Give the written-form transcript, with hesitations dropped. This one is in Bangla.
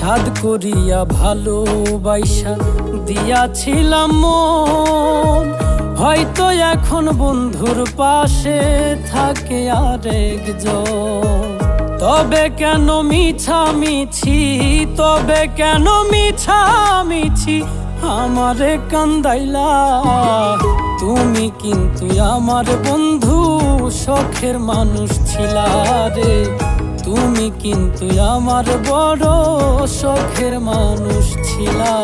সাধ করিয়া ভালোবাসা দিয়াছিলাম মন, হয়তো এখন বন্ধুর পাশে থাকে আরেকজন। তবে কেন মিছামিছি, তবে কেন মিছামিছি আমারে কান্দাইলা? তুমি কিন্তু আমার বন্ধু, শখের মানুষ ছিলা রে। তুমি কিন্তু আমার বড় শখের মানুষ ছিলা।